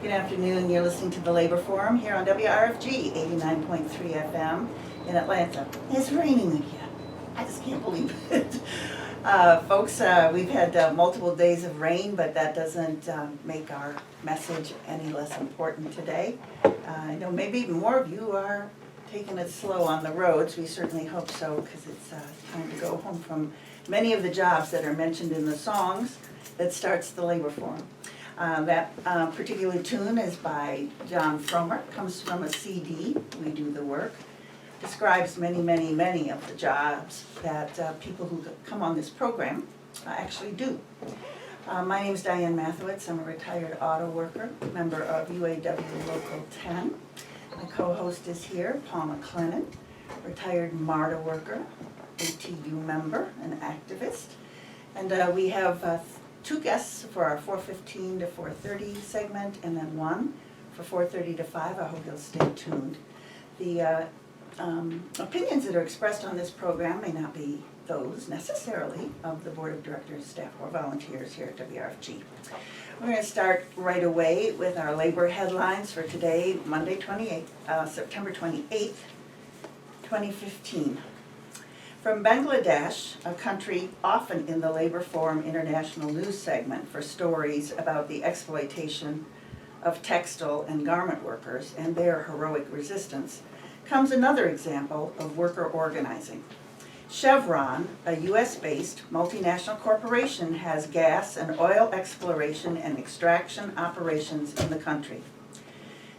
Good afternoon. You're listening to the Labor Forum here on WRFG 89.3 FM in Atlanta. It's raining again. I just can't believe it. Folks, we've had multiple days of rain, but that doesn't make our message any less important today. I know maybe even more of you are taking it slow on the roads. We certainly hope so, because it's time to go home from many of the jobs that are mentioned in the songs that starts the Labor Forum. That particular tune is by John Fromer, comes from a CD, We Do the Work. Describes many, many, many of the jobs that people who come on this program actually do. My name is Diane Mathewitz. I'm a retired auto worker, member of UAW Local 10. My co-host is here, Paul McLennan, retired MARTA worker, ATU member, and activist. And we have two guests for our 4:15 to 4:30 segment, and then one for 4:30 to 5. I hope you'll stay tuned. The opinions that are expressed on this program may not be those necessarily of the Board of Directors, staff, or volunteers here at WRFG. We're going to start right away with our labor headlines for today, Monday, September 28th, 2015. From Bangladesh, a country often in the Labor Forum International News segment for stories about the exploitation of textile and garment workers and their heroic resistance, comes another example of worker organizing. Chevron, a US-based multinational corporation, has gas and oil exploration and extraction operations in the country.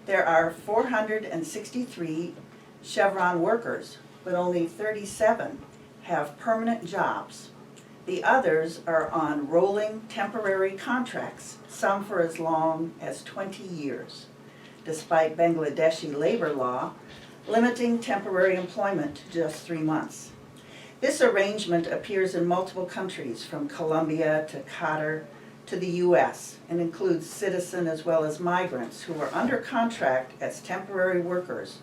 There are 463 Chevron workers, but only 37 have permanent jobs. The others are on rolling temporary contracts, some for as long as 20 years, despite Bangladeshi labor law limiting temporary employment to just 3 months. This arrangement appears in multiple countries, from Colombia to Qatar to the US, and includes citizen as well as migrants who are under contract as temporary workers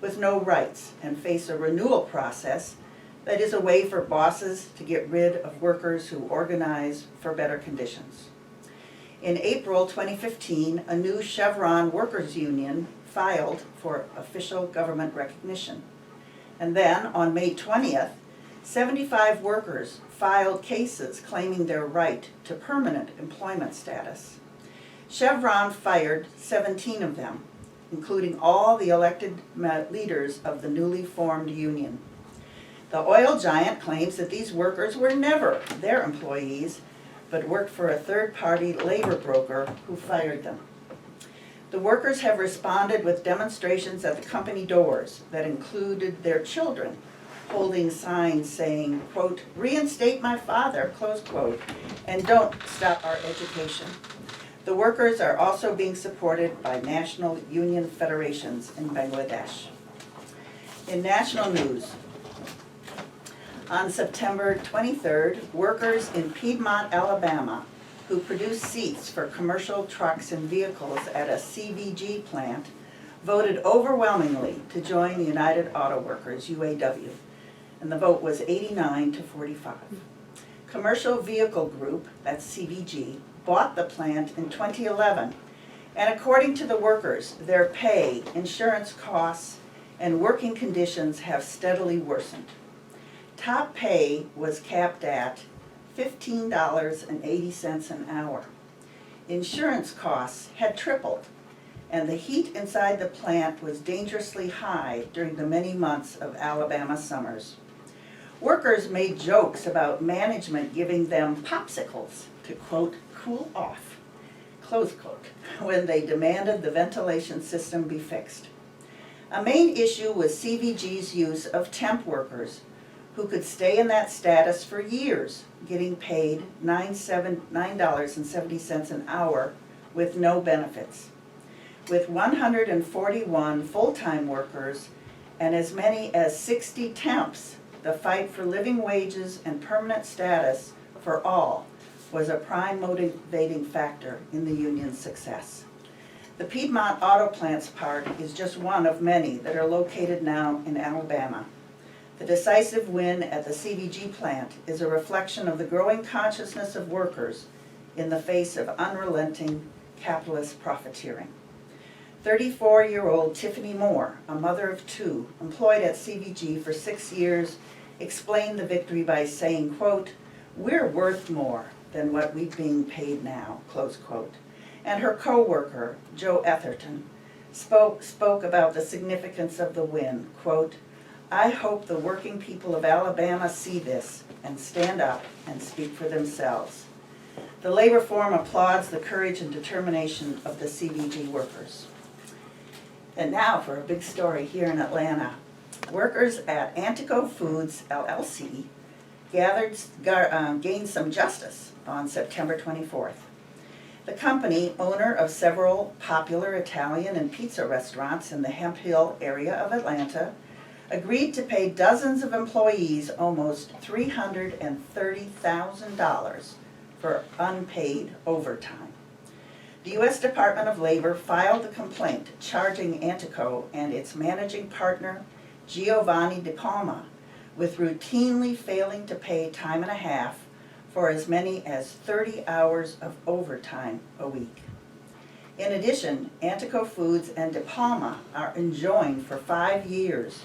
with no rights and face a renewal process that is a way for bosses to get rid of workers who organize for better conditions. In April 2015, a new Chevron workers union filed for official government recognition. And then on May 20th, 75 workers filed cases claiming their right to permanent employment status. Chevron fired 17 of them, including all the elected leaders of the newly formed union. The oil giant claims that these workers were never their employees, but worked for a third-party labor broker who fired them. The workers have responded with demonstrations at the company doors that included their children holding signs saying, quote, "Reinstate my father," close quote, and "Don't stop our education." The workers are also being supported by national union federations in Bangladesh. In national news, on September 23rd, workers in Piedmont, Alabama, who produce seats for commercial trucks and vehicles at a CVG plant, voted overwhelmingly to join the United Auto Workers, UAW, and the vote was 89 to 45. Commercial Vehicle Group, that's CVG, bought the plant in 2011, and according to the workers, their pay, insurance costs, and working conditions have steadily worsened. Top pay was capped at $15.80 an hour. Insurance costs had tripled, and the heat inside the plant was dangerously high during the many months of Alabama summers. Workers made jokes about management giving them popsicles to, quote, "cool off," close quote, when they demanded the ventilation system be fixed. A main issue was CVG's use of temp workers who could stay in that status for years, getting paid $9.70 an hour with no benefits. With 141 full-time workers and as many as 60 temps, the fight for living wages and permanent status for all was a prime motivating factor in the union's success. The Piedmont Auto Plants Park is just one of many that are located now in Alabama. The decisive win at the CVG plant is a reflection of the growing consciousness of workers in the face of unrelenting capitalist profiteering. 34-year-old Tiffany Moore, a mother of two, employed at CVG for 6 years, explained the victory by saying, quote, "We're worth more than what we're being paid now," close quote. And her co-worker, Joe Etherton, spoke about the significance of the win, quote, "I hope the working people of Alabama see this and stand up and speak for themselves." The Labor Forum applauds the courage and determination of the CVG workers. And now for a big story here in Atlanta. Workers at Antico Foods, LLC, gained some justice on September 24th. The company, owner of several popular Italian and pizza restaurants in the Hemp Hill area of Atlanta, agreed to pay dozens of employees almost $330,000 for unpaid overtime. The U.S. Department of Labor filed a complaint charging Antico and its managing partner, Giovanni De Palma, with routinely failing to pay time and a half for as many as 30 hours of overtime a week. In addition, Antico Foods and De Palma are enjoined for 5 years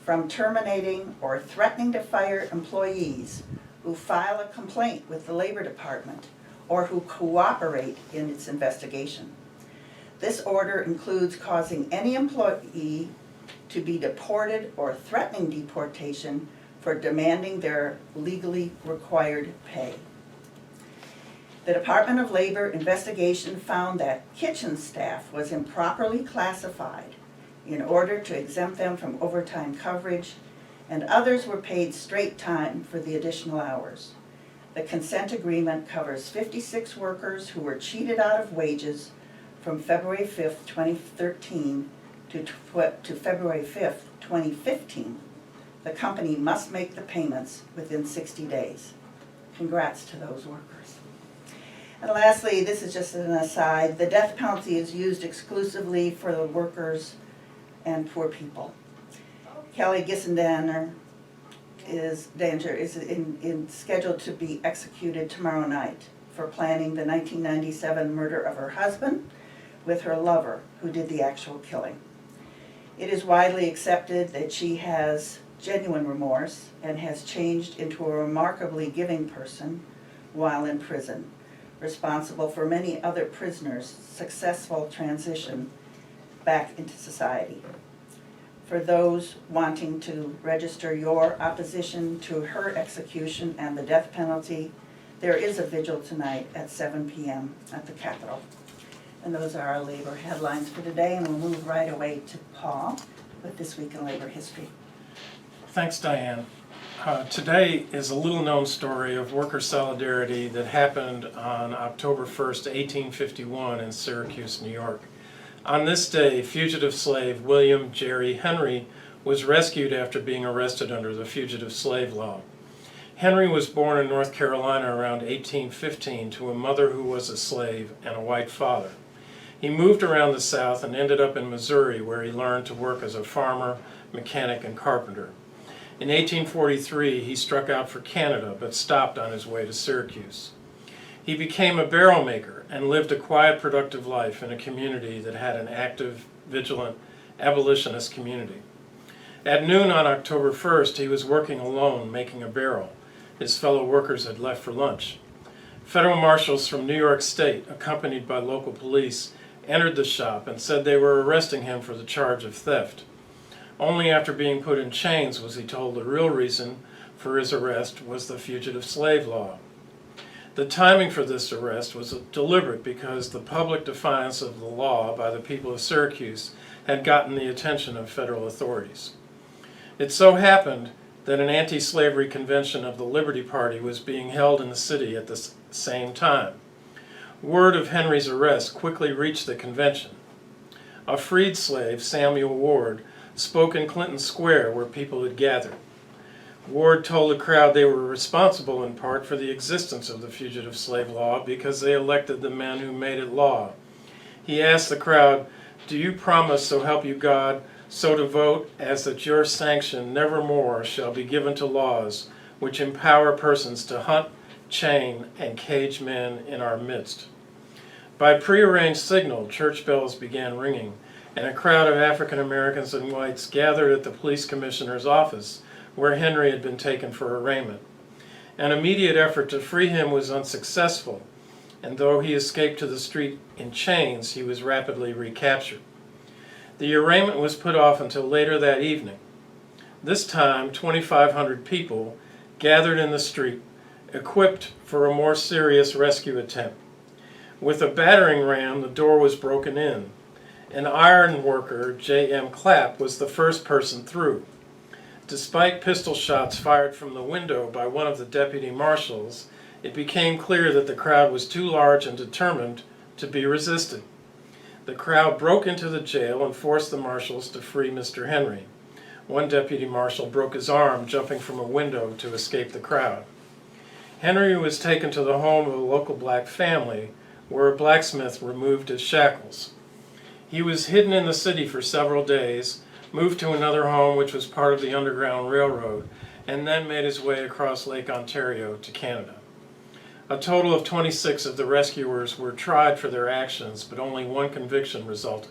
from terminating or threatening to fire employees who file a complaint with the Labor Department or who cooperate in its investigation. This order includes causing any employee to be deported or threatening deportation for demanding their legally required pay. The Department of Labor investigation found that kitchen staff was improperly classified in order to exempt them from overtime coverage, and others were paid straight time for the additional hours. The consent agreement covers 56 workers who were cheated out of wages from February 5th, 2013 to February 5th, 2015. The company must make the payments within 60 days. Congrats to those workers. And lastly, this is just an aside, the death penalty is used exclusively for the workers and poor people. Kelly Gissendaner is scheduled to be executed tomorrow night for planning the 1997 murder of her husband with her lover, who did the actual killing. It is widely accepted that she has genuine remorse and has changed into a remarkably giving person while in prison, responsible for many other prisoners' successful transition back into society. For those wanting to register your opposition to her execution and the death penalty, there is a vigil tonight at 7 p.m. at the Capitol. And those are our labor headlines for today, and we'll move right away to Paul with This Week in Labor History. Thanks, Diane. Today is a little-known story of worker solidarity that happened on October 1st, 1851 in Syracuse, New York. On this day, fugitive slave William Jerry Henry was rescued after being arrested under the fugitive slave law. Henry was born in North Carolina around 1815 to a mother who was a slave and a white father. He moved around the South and ended up in Missouri, where he learned to work as a farmer, mechanic, and carpenter. In 1843, he struck out for Canada, but stopped on his way to Syracuse. He became a barrel maker and lived a quiet, productive life in a community that had an active, vigilant, abolitionist community. At noon on October 1st, he was working alone, making a barrel. His fellow workers had left for lunch. Federal marshals from New York State, accompanied by local police, entered the shop and said they were arresting him for the charge of theft. Only after being put in chains was he told the real reason for his arrest was the fugitive slave law. The timing for this arrest was deliberate because the public defiance of the law by the people of Syracuse had gotten the attention of federal authorities. It so happened that an anti-slavery convention of the Liberty Party was being held in the city at the same time. Word of Henry's arrest quickly reached the convention. A freed slave, Samuel Ward, spoke in Clinton Square where people had gathered. Ward told the crowd they were responsible in part for the existence of the fugitive slave law because they elected the men who made it law. He asked the crowd, "Do you promise, so help you God, so to vote as that your sanction nevermore shall be given to laws which empower persons to hunt, chain, and cage men in our midst?" By prearranged signal, church bells began ringing, and a crowd of African Americans and whites gathered at the police commissioner's office, where Henry had been taken for arraignment. An immediate effort to free him was unsuccessful, and though he escaped to the street in chains, he was rapidly recaptured. The arraignment was put off until later that evening. This time, 2,500 people gathered in the street, equipped for a more serious rescue attempt. With a battering ram, the door was broken in. An iron worker, J.M. Clapp, was the first person through. Despite pistol shots fired from the window by one of the deputy marshals, it became clear that the crowd was too large and determined to be resisted. The crowd broke into the jail and forced the marshals to free Mr. Henry. One deputy marshal broke his arm jumping from a window to escape the crowd. Henry was taken to the home of a local black family, where a blacksmith removed his shackles. He was hidden in the city for several days, moved to another home which was part of the Underground Railroad, and then made his way across Lake Ontario to Canada. A total of 26 of the rescuers were tried for their actions, but only one conviction resulted.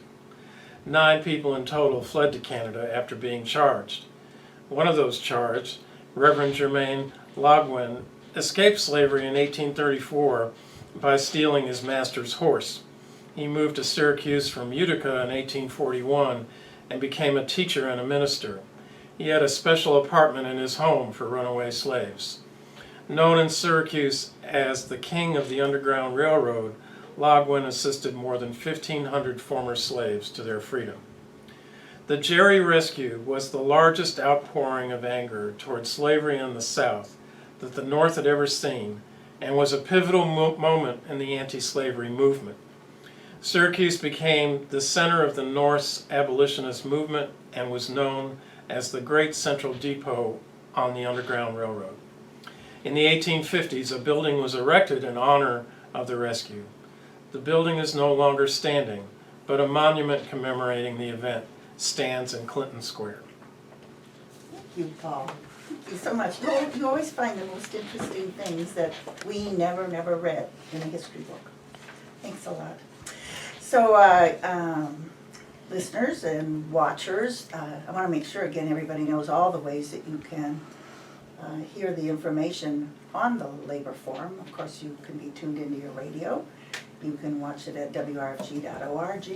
9 people in total fled to Canada after being charged. One of those charged, Reverend Germain Logwin, escaped slavery in 1834 by stealing his master's horse. He moved to Syracuse from Utica in 1841 and became a teacher and a minister. He had a special apartment in his home for runaway slaves. Known in Syracuse as the King of the Underground Railroad, Logwin assisted more than 1,500 former slaves to their freedom. The Jerry Rescue was the largest outpouring of anger toward slavery in the South that the North had ever seen, and was a pivotal moment in the anti-slavery movement. Syracuse became the center of the North's abolitionist movement and was known as the Great Central Depot on the Underground Railroad. In the 1850s, a building was erected in honor of the rescue. The building is no longer standing, but a monument commemorating the event stands in Clinton Square. Thank you, Paul. Thank you so much. You always find the most interesting things that we never read in a history book. Thanks a lot. So, listeners and watchers, I want to make sure, again, everybody knows all the ways that you can hear the information on the Labor Forum. Of course, you can be tuned into your radio. You can watch it at WRFG.org.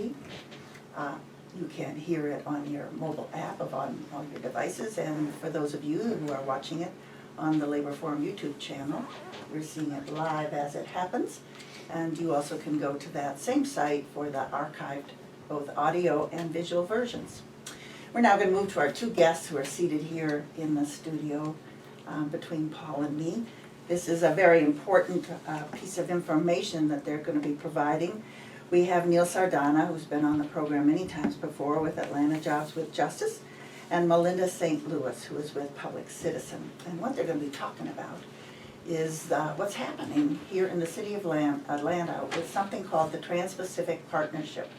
You can hear it on your mobile app on all your devices, and for those of you who are watching it on the Labor Forum YouTube channel, you're seeing it live as it happens. And you also can go to that same site for the archived both audio and visual versions. We're now going to move to our 2 guests who are seated here in the studio between Paul and me. This is a very important piece of information that they're going to be providing. We have Neil Sardana, who's been on the program many times before with Atlanta Jobs with Justice, and Melinda St, who is with Public Citizen. And what they're going to be talking about is what's happening here in the city of Atlanta with something called the Trans-Pacific Partnership.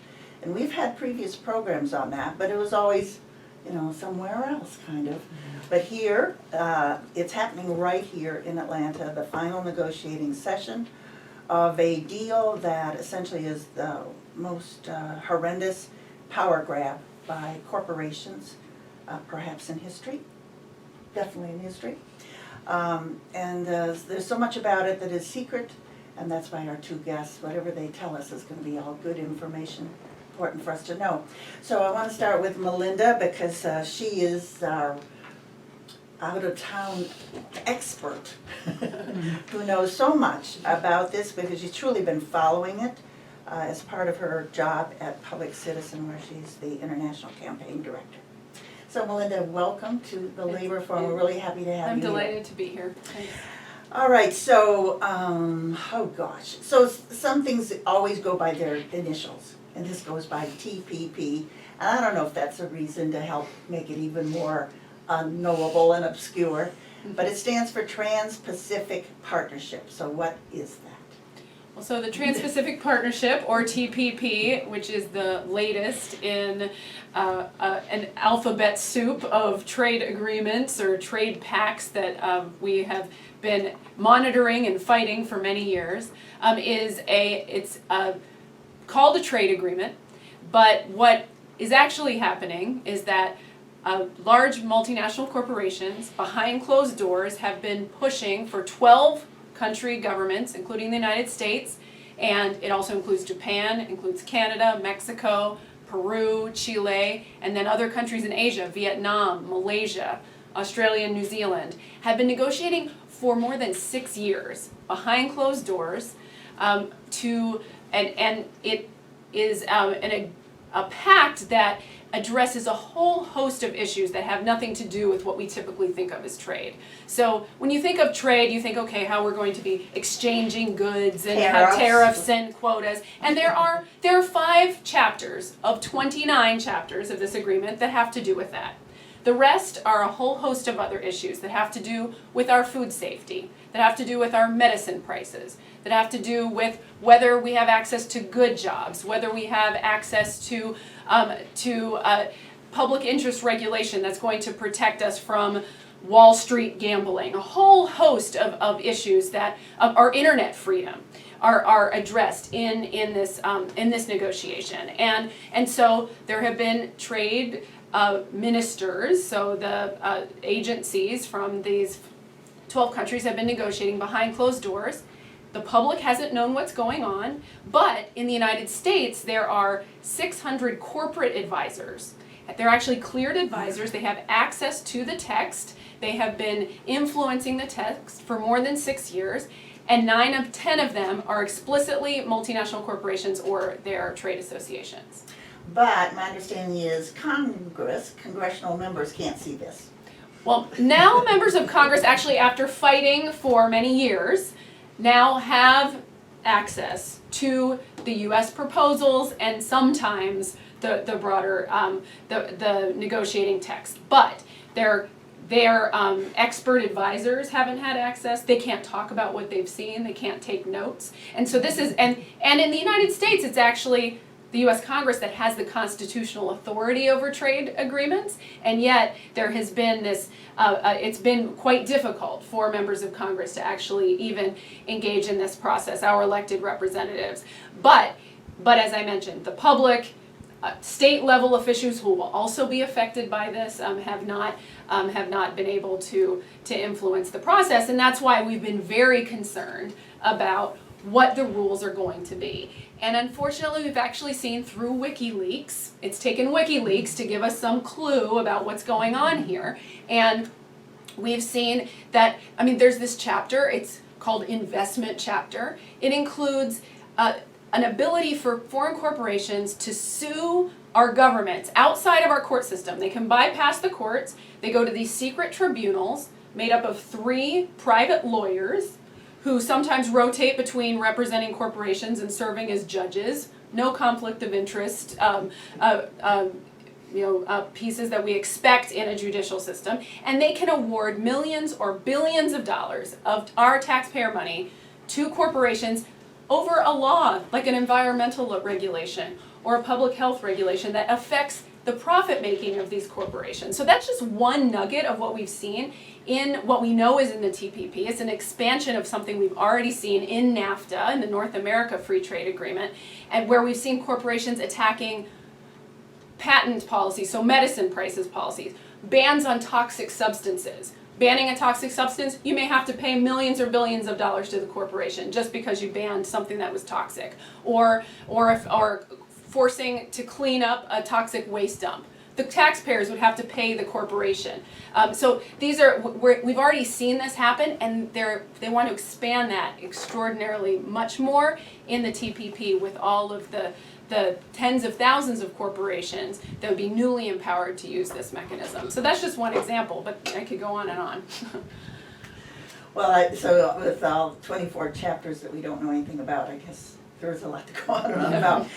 And we've had previous programs on that, but it was always, somewhere else, kind of. But here, it's happening right here in Atlanta, the final negotiating session of a deal that essentially is the most horrendous power grab by corporations, perhaps in history, definitely in history. And there's so much about it that is secret, and that's why our 2 guests, whatever they tell us, is going to be all good information, important for us to know. So I want to start with Melinda, because she is our out-of-town expert who knows so much about this, because she's truly been following it as part of her job at Public Citizen, where she's the International Campaign Director. So Melinda, welcome to the Labor Forum. We're really happy to have you I'm here. delighted to be here. Thanks. All right, so, so some things always go by their initials, and this goes by TPP, and I don't know if that's a reason to help make it even more unknowable and obscure, but it stands for Trans-Pacific Partnership. So what is that? Well, so the Trans-Pacific Partnership, or TPP, which is the latest in an alphabet soup of trade agreements or trade pacts that we have been monitoring and fighting for many years, it's a called a trade agreement, but what is actually happening is that large multinational corporations behind closed doors have been pushing for 12 country governments, including the United States, and it also includes Japan, includes Canada, Mexico, Peru, Chile, and then other countries in Asia, Vietnam, Malaysia, Australia, and New Zealand, have been negotiating for more than 6 years behind closed doors and it is a pact that addresses a whole host of issues that have nothing to do with what we typically think of as trade. So when you think of trade, you think, okay, how we're going to be exchanging goods and have tariffs and quotas. And there are 5 chapters of 29 chapters of this agreement that have to do with that. The rest are a whole host of other issues that have to do with our food safety, that have to do with our medicine prices, that have to do with whether we have access to good jobs, whether we have access to public interest regulation that's going to protect us from Wall Street gambling, a whole host of issues that our internet freedom are addressed in this negotiation. And so there have been trade ministers, so the agencies from these 12 countries have been negotiating behind closed doors. The public hasn't known what's going on, but in the United States there are 600 corporate advisors. They're actually cleared advisors. They have access to the text. They have been influencing the text for more than 6 years, and 9 of 10 of them are explicitly multinational corporations or their trade associations. But my understanding is congressional members can't see this. Well, now members of Congress actually, after fighting for many years, now have access to the U.S. proposals and sometimes the broader the negotiating text. But their expert advisors haven't had access. They can't talk about what they've seen. They can't take notes. And so this is and in the United States, it's actually the U.S. Congress that has the constitutional authority over trade agreements, and yet there has been this, it's been quite difficult for members of Congress to actually even engage in this process, our elected representatives. But as I mentioned, the public, state level officials who will also be affected by this have not been able to influence the process, and that's why we've been very concerned about what the rules are going to be. And unfortunately, we've actually seen through WikiLeaks, it's taken WikiLeaks to give us some clue about what's going on here. And we've seen that, I mean, there's this chapter, it's called Investment Chapter. It includes an ability for foreign corporations to sue our governments outside of our court system. They can bypass the courts, they go to these secret tribunals made up of 3 private lawyers who sometimes rotate between representing corporations and serving as judges, no conflict of interest, pieces that we expect in a judicial system, and they can award millions or billions of dollars of our taxpayer money to corporations over a law, like an environmental regulation or a public health regulation that affects the profit making of these corporations. So that's just one nugget of what we've seen in what we know is in the TPP. It's an expansion of something we've already seen in NAFTA, in the North America Free Trade Agreement, and where we've seen corporations attacking patent policies, so medicine prices policies, bans on toxic substances. Banning a toxic substance, you may have to pay millions or billions of dollars to the corporation just because you banned something that was toxic, or forcing to clean up a toxic waste dump. The taxpayers would have to pay the corporation. So these are, we've already seen this happen, and they want to expand that extraordinarily much more in the TPP with all of the tens of thousands of corporations that would be newly empowered to use this mechanism. So that's just one example, but I could go on and on. Well, so with all 24 chapters that we don't know anything about, I guess there's a lot to go on and on about.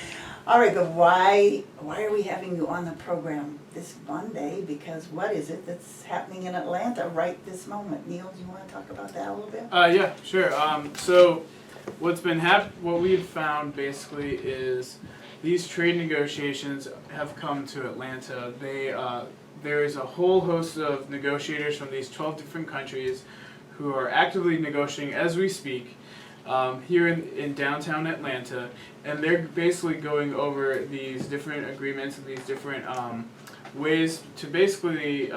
All right, but why are we having you on the program this Monday? Because what is it that's happening in Atlanta right this moment? Neil, do you want to talk about that a little bit? Yeah, sure. So what we've found basically is these trade negotiations have come to Atlanta. There is a whole host of negotiators from these 12 different countries who are actively negotiating as we speak. here in downtown Atlanta, and they're basically going over these different agreements and these different ways to basically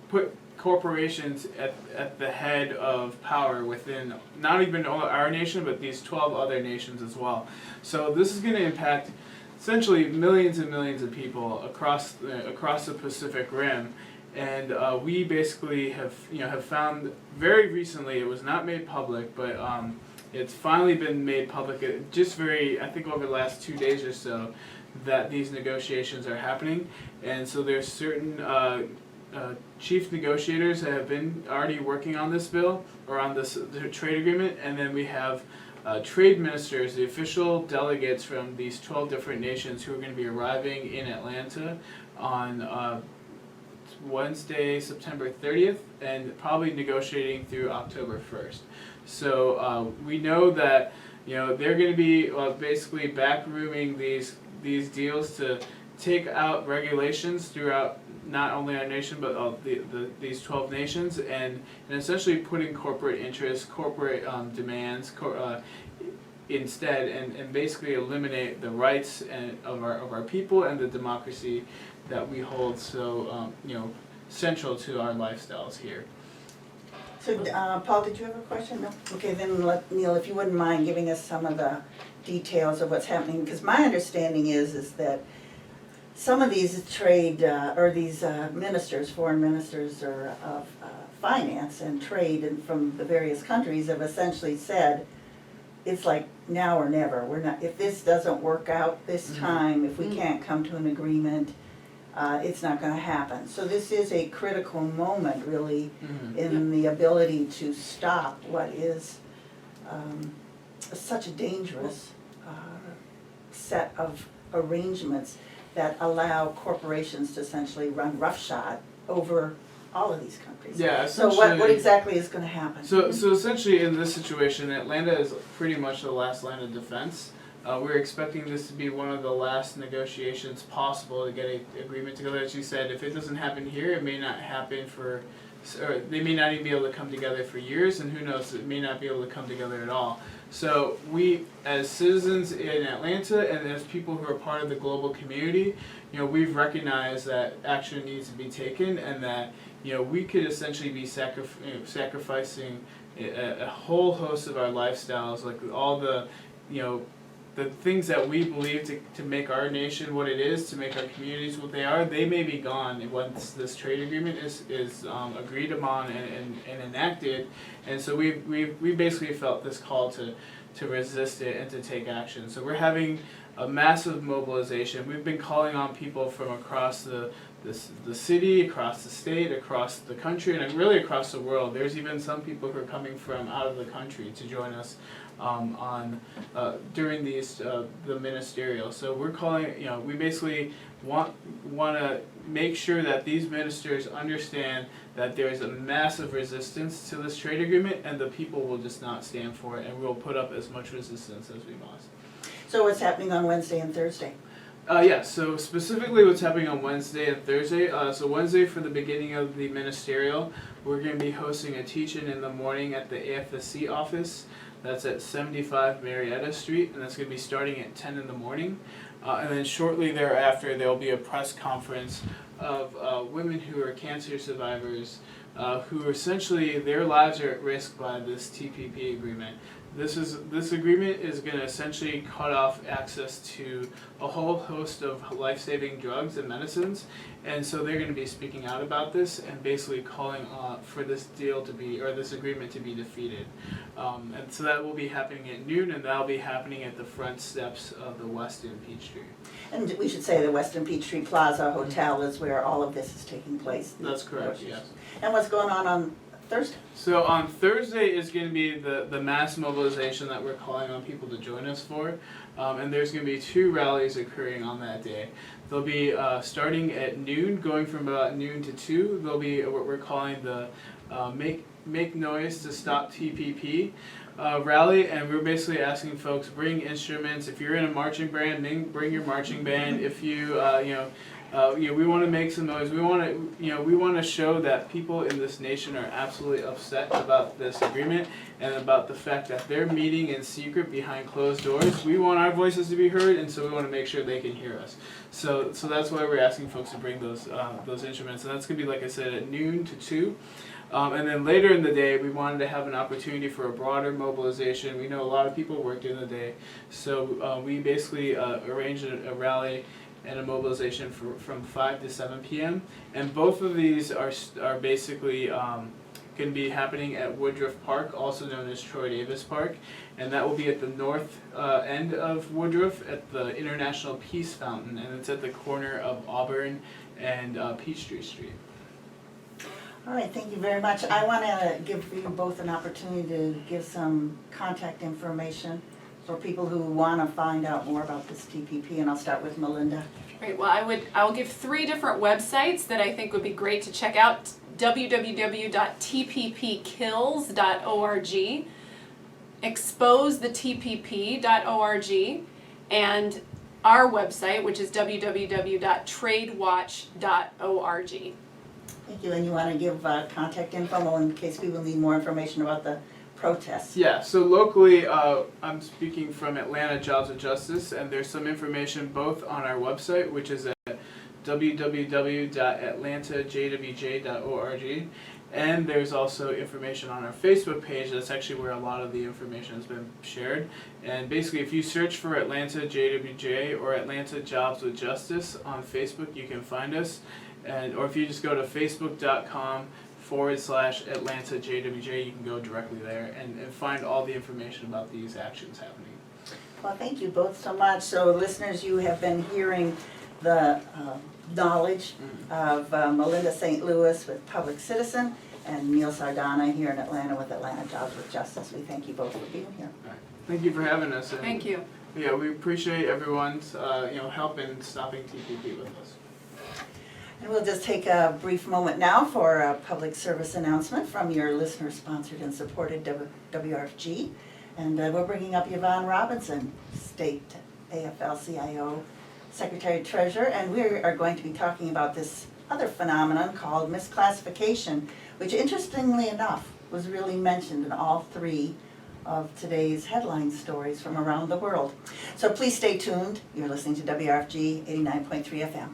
put corporations at the head of power within not even our nation, but these 12 other nations as well. So this is going to impact essentially millions and millions of people across the Pacific Rim. And we basically have found very recently, it was not made public, but it's finally been made public I think over the last 2 days or so, that these negotiations are happening. And so there's certain chief negotiators that have been already working on this bill or on this trade agreement, and then we have trade ministers, the official delegates from these 12 different nations who are going to be arriving in Atlanta on Wednesday, September 30th, and probably negotiating through October 1st. So we know that they're going to be basically backrooming these deals to take out regulations throughout not only our nation but these 12 nations, and essentially putting corporate interests, corporate demands instead, and basically eliminate the rights of our people and the democracy that we hold so central to our lifestyles here. So, Paul, did you have a question? No? Okay, then Neil, if you wouldn't mind giving us some of the details of what's happening, because my understanding is that some of these trade, or these ministers, foreign ministers of finance and trade and from the various countries have essentially said, it's like now or never. We're not, if this doesn't work out this time, if we can't come to an agreement, it's not going to happen. So this is a critical moment, really, in the ability to stop what is such a dangerous set of arrangements that allow corporations to essentially run roughshod over all of these countries. Yeah, so what exactly is going to happen? So essentially in this situation, Atlanta is pretty much the last line of defense. We're expecting this to be one of the last negotiations possible to get an agreement together. As you said, if it doesn't happen here, it may not happen or they may not even be able to come together for years, and who knows, it may not be able to come together at all. So we, as citizens in Atlanta and as people who are part of the global community, we've recognized that action needs to be taken, and that we could essentially be sacrificing a whole host of our lifestyles, like all the the things that we believe to make our nation what it is, to make our communities what they are. They may be gone once this trade agreement is agreed upon and enacted. And so we basically felt this call to resist it and to take action. So we're having a massive mobilization. We've been calling on people from across the city, across the state, across the country, and really across the world. There's even some people who are coming from out of the country to join us during these the ministerial. So we're calling. We basically want to make sure that these ministers understand that there is a massive resistance to this trade agreement, and the people will just not stand for it, and we'll put up as much resistance as we must. So what's happening on Wednesday and Thursday? So specifically what's happening on Wednesday and Thursday. So Wednesday, for the beginning of the ministerial, we're going to be hosting a teach-in in the morning at the AFSC office. That's at 75 Marietta Street, and that's going to be starting at 10 in the morning. And then shortly thereafter, there will be a press conference of women who are cancer survivors, who essentially, their lives are at risk by this TPP agreement. This agreement is going to essentially cut off access to a whole host of life-saving drugs and medicines, and so they're going to be speaking out about this and basically calling for this deal to be, or this agreement to be defeated. And so that will be happening at noon, and that will be happening at the front steps of the Westin Peachtree. And we should say the Westin Peachtree Plaza Hotel is where all of this is taking place. That's correct, yes. And what's going on Thursday? So on Thursday is going to be the mass mobilization that we're calling on people to join us for. And there's going to be 2 rallies occurring on that day. They'll be starting at noon, going from about noon to 2. There'll be what we're calling the Make Noise to Stop TPP rally, and we're basically asking folks, bring instruments. If you're in a marching band, bring your marching band. If you We want to make some noise. We want to show that people in this nation are absolutely upset about this agreement and about the fact that they're meeting in secret behind closed doors. We want our voices to be heard, and so we want to make sure they can hear us. So that's why we're asking folks to bring those instruments, and that's going to be, like I said, at noon to 2. And then later in the day, we wanted to have an opportunity for a broader mobilization. We know a lot of people work during the day, so we basically arranged a rally and a mobilization from 5 to 7 p.m. And both of these are basically going to be happening at Woodruff Park, also known as Troy Davis Park, and that will be at the north end of Woodruff at the International Peace Fountain, and it's at the corner of Auburn and Peachtree Street. All right, thank you very much. I want to give you both an opportunity to give some contact information for people who want to find out more about this TPP, and I'll start with Melinda. Great. Well, I will give 3 different websites that I think would be great to check out: www.tppkills.org, exposethetpp.org, and our website, which is www.tradewatch.org. Thank you, and you want to give contact info in case people need more information about the protests? Yeah, so locally, I'm speaking from Atlanta Jobs with Justice, and there's some information both on our website, which is at www.atlantajwj.org, and there's also information on our Facebook page. That's actually where a lot of the information has been shared. And basically, if you search for Atlanta JWJ or Atlanta Jobs with Justice on Facebook, you can find us. Or if you just go to facebook.com/Atlanta JWJ, you can go directly there and find all the information about these actions happening. Well, thank you both so much. So listeners, you have been hearing the knowledge of Melinda St. Louis with Public Citizen and Neil Sardana here in Atlanta with Atlanta Jobs with Justice. We thank you both for being here. All right. Thank you for having us. And Thank you. yeah, we appreciate everyone's help in stopping TPP with us. And we'll just take a brief moment now for a public service announcement from your listener-sponsored and supported WRFG. And we're bringing up Yvonne Robinson, State AFL-CIO Secretary-Treasurer, and we are going to be talking about this other phenomenon called misclassification, which interestingly enough was really mentioned in all 3 of today's headline stories from around the world. So please stay tuned. You're listening to WRFG 89.3 FM.